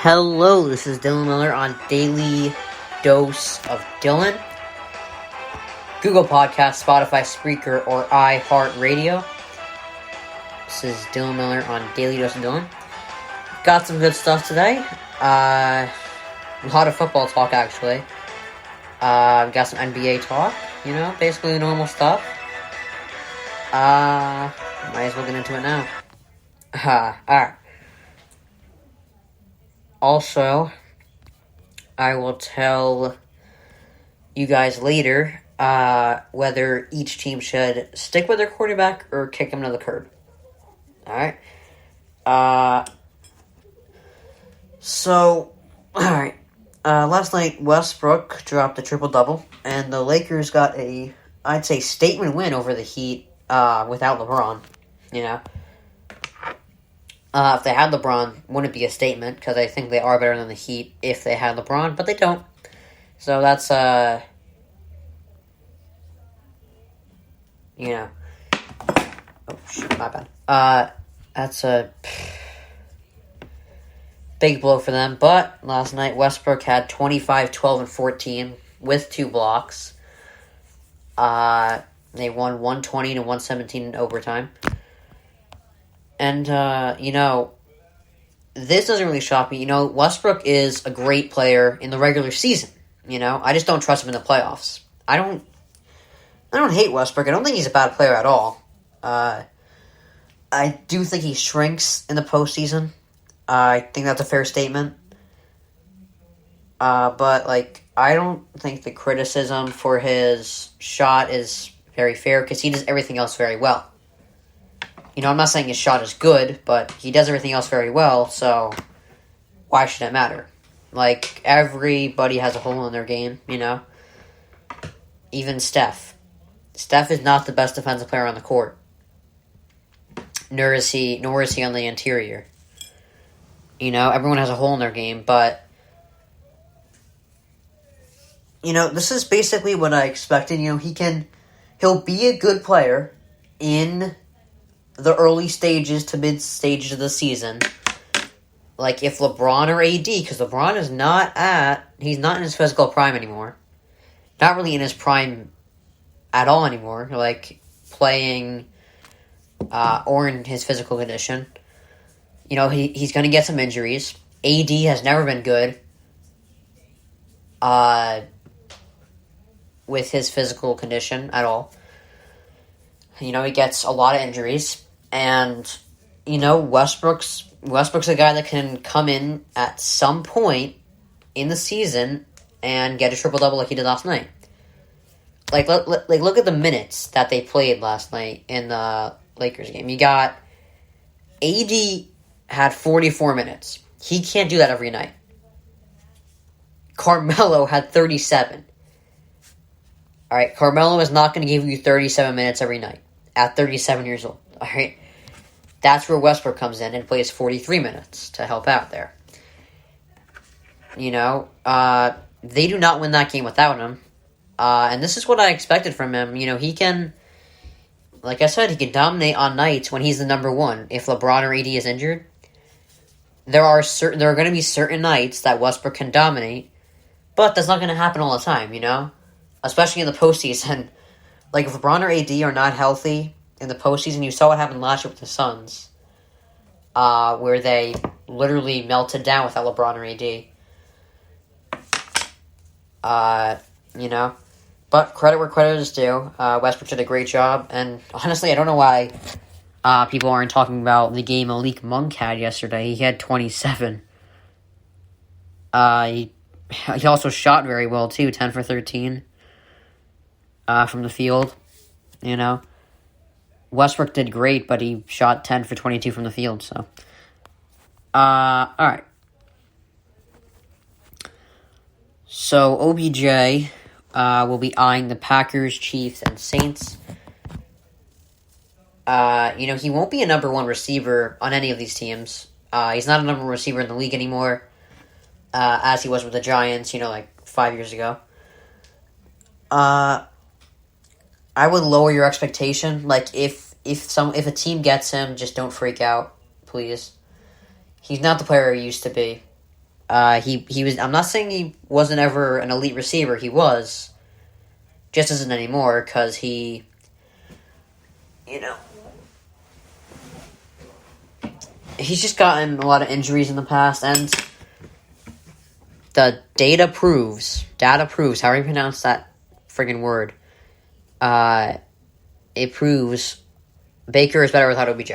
Hello, this is Dylan Miller on Daily Dose of Dylan. Google Podcast, Spotify, Spreaker, or iHeartRadio. This is Dylan Miller on Daily Dose of Dylan. Got some good stuff today. A lot of football talk, actually. We got some NBA talk, basically the normal stuff. Might as well get into it now. Alright. Also, I will tell you guys later whether each team should stick with their quarterback or kick him to the curb. Alright? Last night Westbrook dropped a triple-double, and the Lakers got I'd say, statement win over the Heat without LeBron, If they had LeBron, wouldn't be a statement, because I think they are better than the Heat if they had LeBron, but they don't. So that's, Oh, shoot, my bad. That's a big blow for them, but last night Westbrook had 25, 12, and 14 with 2 blocks. They won 120 to 117 in overtime. And, this doesn't really shock me. Westbrook is a great player in the regular season, I just don't trust him in the playoffs. I don't hate Westbrook. I don't think he's a bad player at all. I do think he shrinks in the postseason. I think that's a fair statement. But, I don't think the criticism for his shot is very fair, because he does everything else very well. I'm not saying his shot is good, but he does everything else very well, so why should it matter? Everybody has a hole in their game, Even Steph. Steph is not the best defensive player on the court. Nor is he on the interior. Everyone has a hole in their game, but this is basically what I expected. He'll be a good player in the early stages to mid stages of the season. If LeBron or AD, because LeBron is he's not in his physical prime anymore. Not really in his prime at all anymore. Playing or in his physical condition. He's going to get some injuries. AD has never been good with his physical condition at all. He gets a lot of injuries. And, Westbrook's a guy that can come in at some point in the season and get a triple-double like he did last night. Look at the minutes that they played last night in the Lakers game. You got AD had 44 minutes. He can't do that every night. Carmelo had 37. All right, Carmelo is not going to give you 37 minutes every night at 37 years old. All right, that's where Westbrook comes in and plays 43 minutes to help out there. They do not win that game without him. And this is what I expected from him. He can, like I said, he can dominate on nights when he's the number one. If LeBron or AD is injured, there are going to be certain nights that Westbrook can dominate, but that's not going to happen all the time, Especially in the postseason. If LeBron or AD are not healthy in the postseason, you saw what happened last year with the Suns, where they literally melted down without LeBron or AD. But credit where credit is due. Westbrook did a great job, and honestly, I don't know why people aren't talking about the game Malik Monk had yesterday. He had 27. He also shot very well, too, 10 for 13 from the field. Westbrook did great, but he shot 10 for 22 from the field, so. Alright. So, OBJ will be eyeing the Packers, Chiefs, and Saints. He won't be a number one receiver on any of these teams. He's not a number one receiver in the league anymore, as he was with the Giants, 5 years ago. I would lower your expectation. If a team gets him, just don't freak out, please. He's not the player he used to be. He was. I'm not saying he wasn't ever an elite receiver. He was, just isn't anymore because he, you know, he's just gotten a lot of injuries in the past, and the data proves, however you pronounce that friggin' word, it proves Baker is better without OBJ.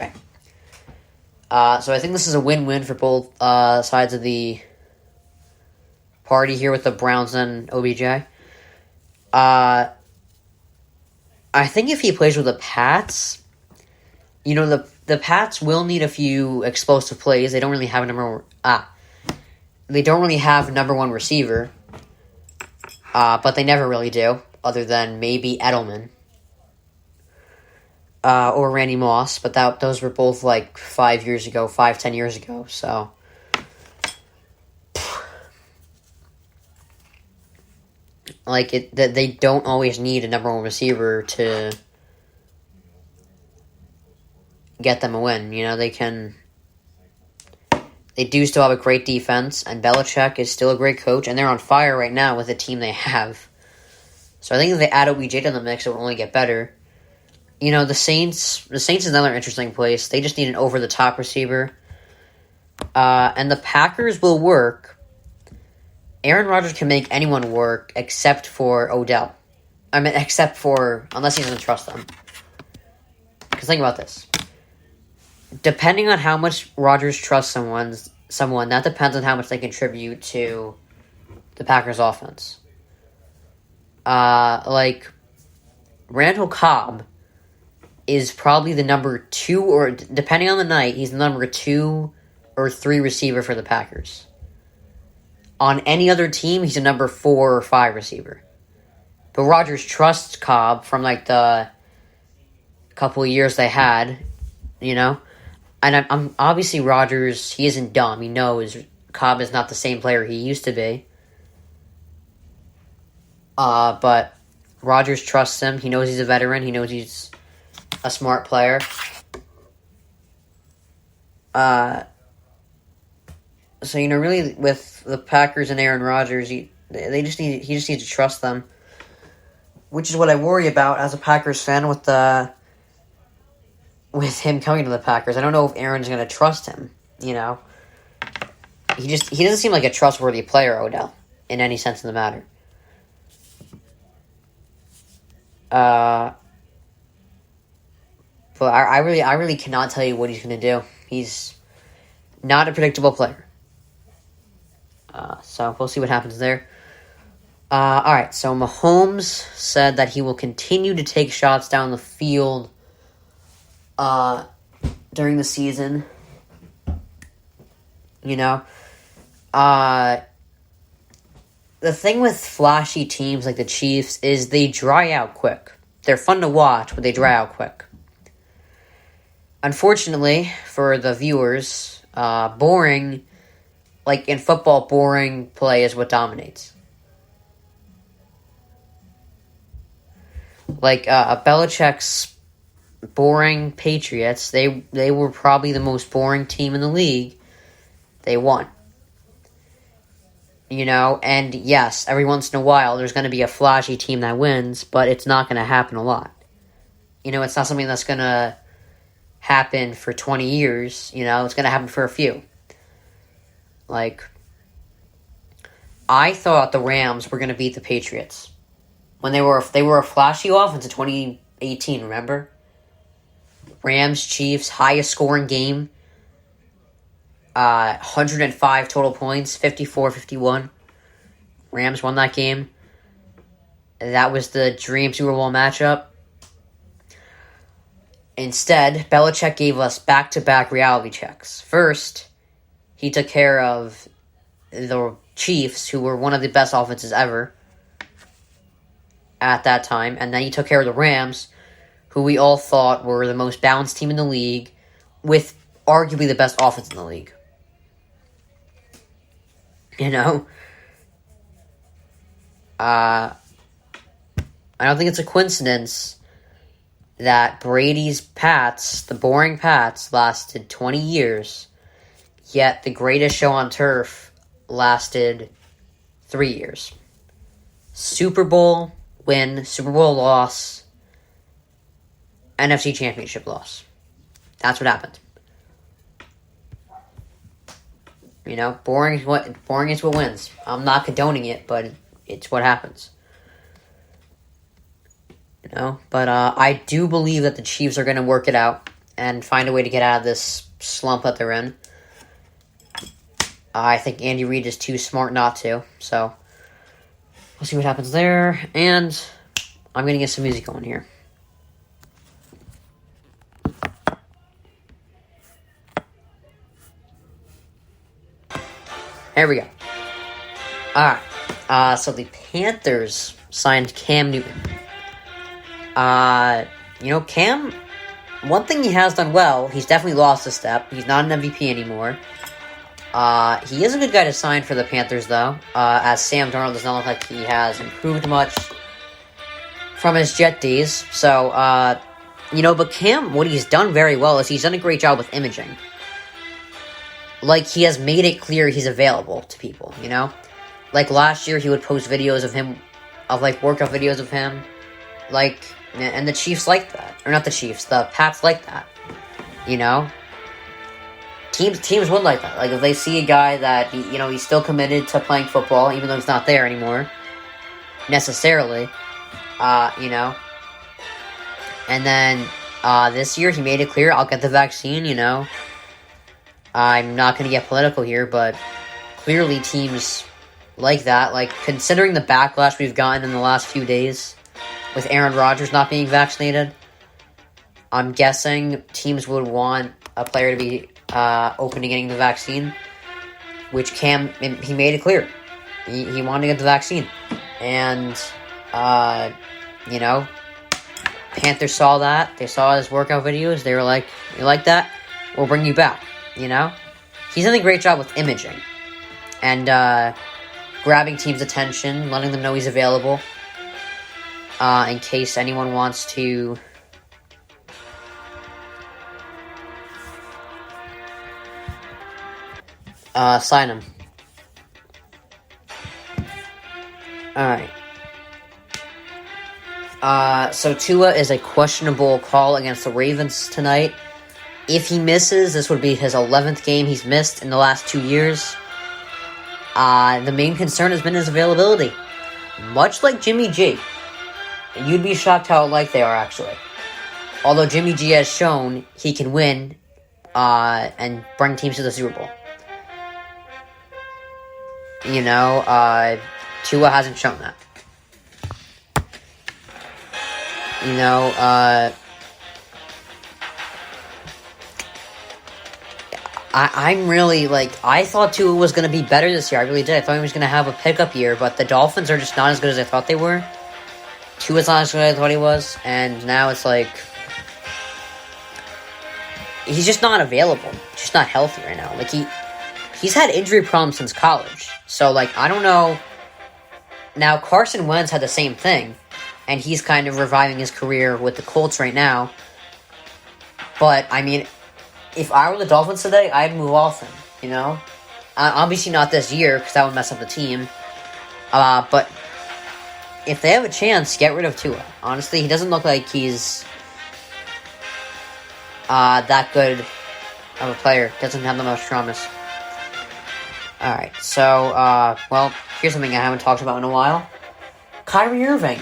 So I think this is a win-win for both sides of the party here with the Browns and OBJ. I think if he plays with the Pats, the Pats will need a few explosive plays. They don't really have a number one receiver, but they never really do, other than maybe Edelman or Randy Moss. But those were both like 10 years ago. So they don't always need a number one receiver to get them a win. They do still have a great defense, and Belichick is still a great coach, and they're on fire right now with the team they have. So I think if they add OBJ to the mix, it will only get better. The Saints is another interesting place. They just need an over-the-top receiver. And the Packers will work. Aaron Rodgers can make anyone work except for Odell. Unless he doesn't trust them. Because think about this. Depending on how much Rodgers trusts someone, that depends on how much they contribute to the Packers' offense. Randall Cobb is probably the number 2, or depending on the night, he's the number 2 or 3 receiver for the Packers. On any other team, he's a number 4 or 5 receiver. But Rodgers trusts Cobb from the couple of years they had, And I'm obviously Rodgers, he isn't dumb. He knows Cobb is not the same player he used to be. But Rodgers trusts him. He knows he's a veteran. He knows he's a smart player. So really, with the Packers and Aaron Rodgers, he just needs to trust them, which is what I worry about as a Packers fan with him coming to the Packers. I don't know if Aaron's going to trust him. He doesn't seem like a trustworthy player, Odell, in any sense of the matter. But I really cannot tell you what he's going to do. He's not a predictable player. So we'll see what happens there. Alright, so Mahomes said that he will continue to take shots down the field during the season. The thing with flashy teams like the Chiefs is they dry out quick. They're fun to watch, but they dry out quick. Unfortunately, for the viewers, boring play is what dominates. Belichick's boring Patriots, they were probably the most boring team in the league. They won. And yes, every once in a while there's going to be a flashy team that wins, but it's not going to happen a lot. It's not something that's going to happen for 20 years. It's going to happen for a few. I thought the Rams were going to beat the Patriots when they were a flashy offense in 2018, remember? Rams, Chiefs, highest scoring game. 105 total points, 54-51. Rams won that game. That was the dream Super Bowl matchup. Instead, Belichick gave us back-to-back reality checks. First, he took care of the Chiefs, who were one of the best offenses ever at that time. And then he took care of the Rams, who we all thought were the most balanced team in the league, with arguably the best offense in the league. I don't think it's a coincidence that Brady's Pats, the boring Pats, lasted 20 years, yet the greatest show on turf lasted 3 years. Super Bowl win, Super Bowl loss, NFC Championship loss. That's what happened. You know, boring is what wins. I'm not condoning it, but it's what happens. You know, but I do believe that the Chiefs are going to work it out and find a way to get out of this slump that they're in. I think Andy Reid is too smart not to, so we'll see what happens there. And I'm going to get some music going here. There we go. Alright. So the Panthers signed Cam Newton. Cam, one thing he has done well, he's definitely lost a step. He's not an MVP anymore. He is a good guy to sign for the Panthers, though, as Sam Darnold does not look like he has improved much from his Jet days. So, but Cam, what he's done very well is he's done a great job with imaging. Like, he has made it clear he's available to people, you know? Like, last year, he would post videos of him, workout videos of him. And the Chiefs like that. Or not the Chiefs, the Pats like that. You know? Teams would like that. Like, if they see a guy that, he's still committed to playing football, even though he's not there anymore, necessarily, And then, this year, he made it clear, I'll get the vaccine, I'm not going to get political here, but clearly teams like that, considering the backlash we've gotten in the last few days with Aaron Rodgers not being vaccinated, I'm guessing teams would want a player to be open to getting the vaccine, which Cam, he made it clear. He wanted to get the vaccine. And, Panthers saw that. They saw his workout videos. They were like, you like that? We'll bring you back. He's done a great job with imaging and grabbing teams' attention, letting them know he's available in case anyone wants to sign him. Alright. So Tua is a questionable call against the Ravens tonight. If he misses, this would be his 11th game he's missed in the last 2 years. The main concern has been his availability. Much like Jimmy G. You'd be shocked how alike they are, actually. Although Jimmy G has shown he can win and bring teams to the Super Bowl. Tua hasn't shown that. I'm really, I thought Tua was going to be better this year. I really did. I thought he was going to have a pickup year, but the Dolphins are just not as good as I thought they were. Tua's not as good as I thought he was, and now it's he's just not available. He's just not healthy right now. He's had injury problems since college. So, I don't know. Now, Carson Wentz had the same thing, and he's kind of reviving his career with the Colts right now. But, if I were the Dolphins today, I'd move off him, Obviously not this year, because that would mess up the team. But if they have a chance, get rid of Tua. Honestly, he doesn't look like he's that good of a player. Doesn't have the most promise. Alright, so, here's something I haven't talked about in a while. Kyrie Irving.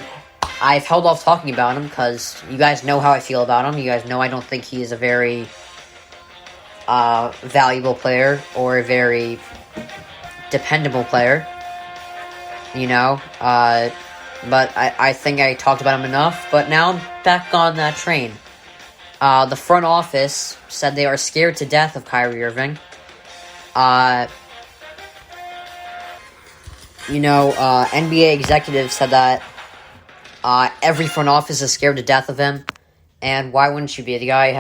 I've held off talking about him, because you guys know how I feel about him. You guys know I don't think he is a very valuable player or a very dependable player, but I think I talked about him enough, but now I'm back on that train. The front office said they are scared to death of Kyrie Irving. NBA executives said that every front office is scared to death of him, and why wouldn't you be? The guy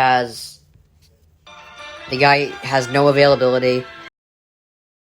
has no availability.